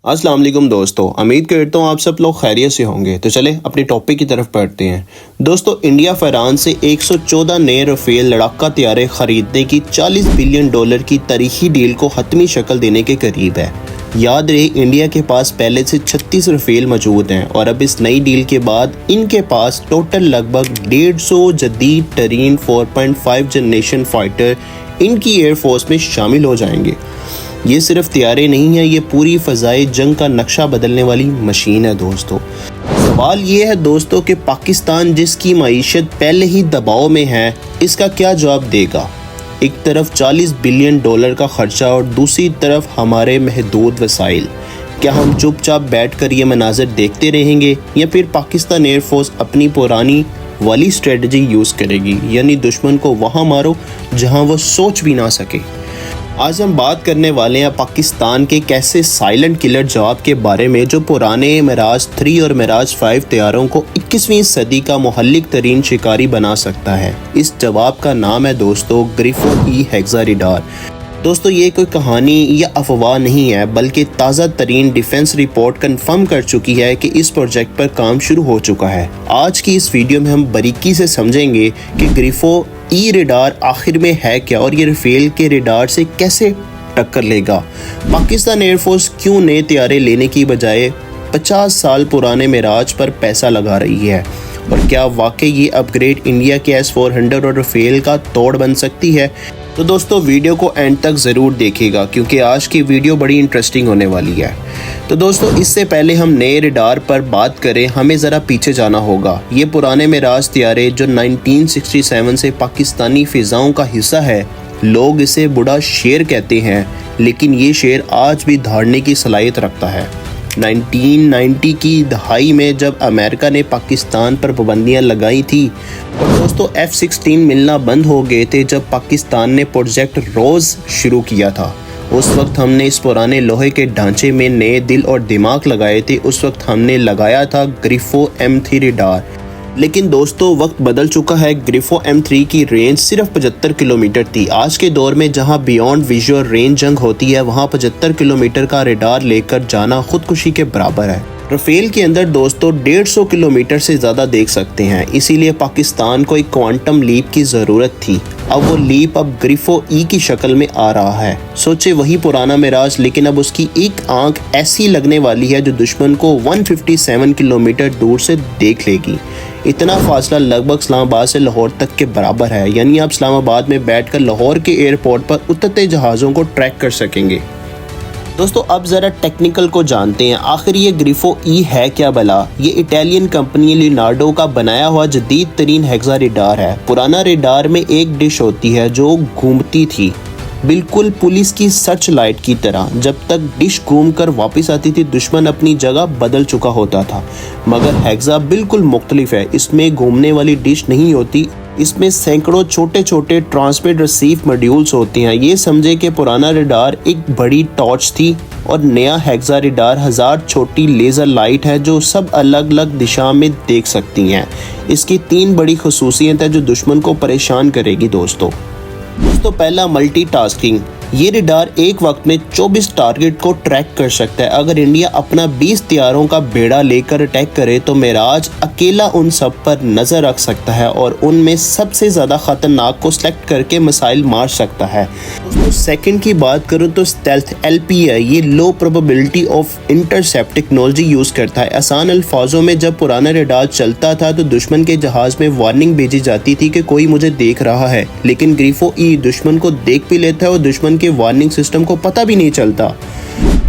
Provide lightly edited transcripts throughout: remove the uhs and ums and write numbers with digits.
अस्सलाम वालेकुम दोस्तों, उम्मीद करता हूँ आप सब लोग खैरियत से होंगे। तो चले अपने टॉपिक की तरफ बढ़ते हैं। दोस्तों, इंडिया फ्रांस से 114 नए राफेल लड़ाका तैयारे खरीदने की $40 बिलियन की तारीखी डील को हतमी शक्ल देने के करीब है। याद रहे, इंडिया के पास पहले से 36 राफेल मौजूद हैं और अब इस नई डील के बाद इनके पास टोटल लगभग 150 जदीद तरीन 4.5 जनरेशन फाइटर इनकी एयरफोर्स में शामिल हो जाएंगे। ये सिर्फ तैयारे नहीं है, ये पूरी फ़ज़ाए जंग का नक्शा बदलने वाली मशीन है। दोस्तों, सवाल ये है दोस्तों कि पाकिस्तान जिसकी मईशत पहले ही दबाव में है, इसका क्या जवाब देगा। एक तरफ $40 बिलियन का खर्चा और दूसरी तरफ हमारे महदूद वसाइल। क्या हम चुपचाप बैठकर ये मनाज़र देखते रहेंगे या फिर पाकिस्तान एयरफोर्स अपनी पुरानी वाली स्ट्रेटजी यूज़ करेगी, यानी दुश्मन को वहाँ मारो जहाँ वो सोच भी ना सके। आज हम बात करने वाले हैं पाकिस्तान के कैसे साइलेंट किलर जवाब के बारे में, जो पुराने मिराज 3 और मिराज 5 तैयारों को 21वीं सदी का मुहल्लिक तरीन शिकारी बना सकता है। इस जवाब का नाम है दोस्तों ग्रिफो ई हेक्सारिडार। दोस्तों, ये कोई कहानी या अफवाह नहीं है, बल्कि ताज़ा तरीन डिफेंस रिपोर्ट कंफर्म कर चुकी है कि इस प्रोजेक्ट पर काम शुरू हो चुका है। आज की इस वीडियो में हम बारीकी से समझेंगे कि ग्रिफो ई रेडार आखिर में है क्या और ये राफेल के रेडार से कैसे टक्कर लेगा। पाकिस्तान एयरफोर्स क्यों नए तैयारे लेने की बजाय 50 साल पुराने मिराज पर पैसा लगा रही है, और क्या वाकई ये अपग्रेड इंडिया के S-400 और राफेल का तोड़ बन सकती है। तो दोस्तों, वीडियो को एंड तक ज़रूर देखिएगा क्योंकि आज की वीडियो बड़ी इंटरेस्टिंग होने वाली है। तो दोस्तों, इससे पहले हम नए रेडार पर बात करें, हमें ज़रा पीछे जाना होगा। ये पुराने मिराज तैयारे जो 1967 से पाकिस्तानी फ़िज़ाओं का हिस्सा है, लोग इसे बूढ़ा शेर कहते हैं, लेकिन ये शेर आज भी धाड़ने की सलाहियत रखता है। 1990 की दहाई में जब अमेरिका ने पाकिस्तान पर पाबंदियां लगाई थी और दोस्तों F-16 मिलना बंद हो गए थे, जब पाकिस्तान ने प्रोजेक्ट रोज़ शुरू किया था, उस वक्त हमने इस पुराने लोहे के ढांचे में नए दिल और दिमाग लगाए थे। उस वक्त हमने लगाया था ग्रिफो M3 रेडार। लेकिन दोस्तों, वक्त बदल चुका है। ग्रिफो M3 की रेंज सिर्फ 75 किलोमीटर थी। आज के दौर में जहां बियॉन्ड विजुअल रेंज जंग होती है, वहां 75 किलोमीटर का रेडार लेकर जाना खुदकुशी के बराबर है। राफेल के अंदर दोस्तों 150 किलोमीटर से ज़्यादा देख सकते हैं, इसीलिए पाकिस्तान को एक क्वांटम लीप की ज़रूरत थी। अब वो लीप अब ग्रिफो ई की शक्ल में आ रहा है। सोचे वही पुराना मिराज, लेकिन अब उसकी एक आंख ऐसी लगने वाली है जो दुश्मन को 157 किलोमीटर दूर से देख लेगी। इतना फासला लगभग इस्लामाबाद से लाहौर तक के बराबर है, यानी आप इस्लामाबाद में बैठकर लाहौर के एयरपोर्ट पर उतरते जहाज़ों को ट्रैक कर सकेंगे। दोस्तों, अब ज़रा टेक्निकल को जानते हैं। आखिर ये ग्रिफो ई है क्या भला। ये इटालियन कंपनी लियोनार्डो का बनाया हुआ जदीद तरीन हेक्सा रेडार है। पुराना रेडार में एक डिश होती है जो घूमती थी, बिल्कुल पुलिस की सर्च लाइट की तरह। जब तक डिश घूम कर वापस आती थी, दुश्मन अपनी जगह बदल चुका होता था। मगर हेक्सा बिल्कुल मुख्तलिफ है। इसमें घूमने वाली डिश नहीं होती, इसमें सैकड़ों छोटे छोटे ट्रांसमिट रिसीव मॉड्यूल्स होते हैं। ये समझे कि पुराना रेडार एक बड़ी टॉर्च थी और नया हेक्सा रेडार 1000 छोटी लेज़र लाइट है जो सब अलग अलग दिशा में देख सकती हैं। इसकी 3 बड़ी खसूसियत है जो दुश्मन को परेशान करेगी। दोस्तों, पहला, मल्टीटास्किंग। ये रेडार एक वक्त में 24 टारगेट को ट्रैक कर सकता है। अगर इंडिया अपना 20 तैयारों का बेड़ा लेकर अटैक करे तो मिराज अकेला उन सब पर नजर रख सकता है और उनमें सबसे ज्यादा खतरनाक को सिलेक्ट करके मिसाइल मार सकता है। दोस्तों, सेकंड की बात करूं तो स्टेल्थ LP है। ये लो probability of intercept technology use करता है। आसान अल्फाजों में, जब पुराना रेडार चलता था तो दुश्मन के जहाज में वार्निंग भेजी जाती थी कि कोई मुझे देख रहा है, लेकिन ग्रिफो ई दुश्मन को देख भी लेता है और दुश्मन के वार्निंग सिस्टम को पता भी नहीं चलता।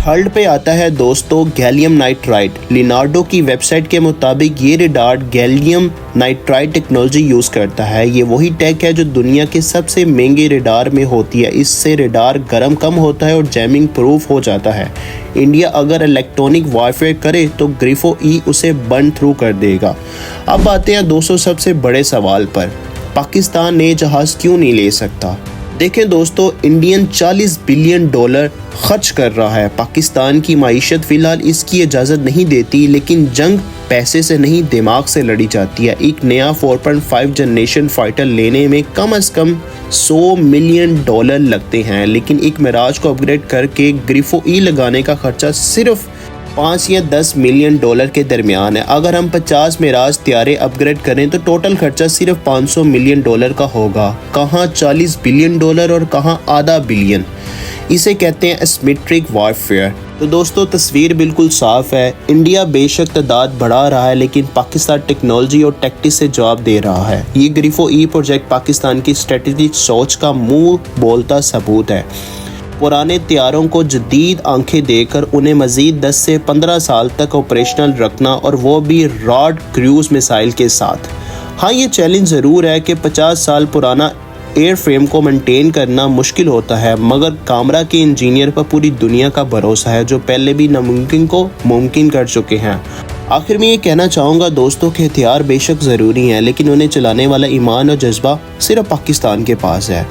थर्ड पे आता है दोस्तों गैलियम नाइट्राइड। लियोनार्डो की वेबसाइट के मुताबिक ये radar gallium nitride technology use करता है। ये वही टेक है जो दुनिया के सबसे महंगे रेडार में होती है। इससे रेडार गर्म कम होता है और जैमिंग प्रूफ हो जाता है। इंडिया अगर इलेक्ट्रॉनिक वारफेयर करे तो ग्रिफो ई उसे बर्न थ्रू कर देगा। अब आते हैं दोस्तों सबसे बड़े सवाल पर, पाकिस्तान नए जहाज क्यों नहीं ले सकता। देखें दोस्तों, इंडियन $40 बिलियन खर्च कर रहा है। पाकिस्तान की माईशत फिलहाल इसकी इजाज़त नहीं देती, लेकिन जंग पैसे से नहीं दिमाग से लड़ी जाती है। एक नया 4.5 जनरेशन फाइटर लेने में कम से कम $100 मिलियन लगते हैं, लेकिन एक मिराज को अपग्रेड करके ग्रिफो ई लगाने का खर्चा सिर्फ 5 या 10 मिलियन डॉलर के दरमियान है। अगर हम 50 मिराज तैयारे अपग्रेड करें तो टोटल खर्चा सिर्फ 500 मिलियन डॉलर का होगा। कहाँ 40 बिलियन डॉलर और कहाँ आधा बिलियन। इसे कहते हैं एसिमेट्रिक वॉरफेयर। तो दोस्तों तस्वीर बिल्कुल साफ है। इंडिया बेशक तादाद बढ़ा रहा है लेकिन पाकिस्तान टेक्नोलॉजी और टैक्टिक्स से जवाब दे रहा है। ये ग्रिफो ई प्रोजेक्ट पाकिस्तान की स्ट्रेटेजिक सोच का मुंह बोलता सबूत है। पुराने तैयारों को जदीद आंखें देकर उन्हें मजीद 10 से 15 साल तक ऑपरेशनल रखना, और वो भी रॉड क्रूज मिसाइल के साथ। हाँ, ये चैलेंज ज़रूर है कि 50 साल पुराना एयरफ्रेम को मेंटेन करना मुश्किल होता है, मगर कामरा के इंजीनियर पर पूरी दुनिया का भरोसा है जो पहले भी नामुमकिन को मुमकिन कर चुके हैं। आखिर में ये कहना चाहूँगा दोस्तों कि हथियार बेशक ज़रूरी हैं लेकिन उन्हें चलाने वाला ईमान और जज्बा सिर्फ पाकिस्तान के पास है।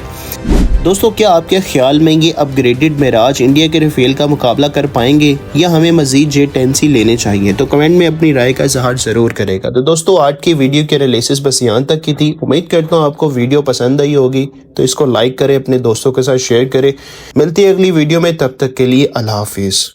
दोस्तों क्या आपके ख्याल में ये अपग्रेडेड मिराज इंडिया के राफेल का मुकाबला कर पाएंगे या हमें मजीद J-10C लेने चाहिए? तो कमेंट में अपनी राय का इजहार ज़रूर करेगा। तो दोस्तों आज की वीडियो के एनालिसिस बस यहाँ तक की थी। उम्मीद करता हूँ आपको वीडियो पसंद आई होगी, तो इसको लाइक करें, अपने दोस्तों के साथ शेयर करें। मिलती है अगली वीडियो में, तब तक के लिए अल्लाह हाफिज़।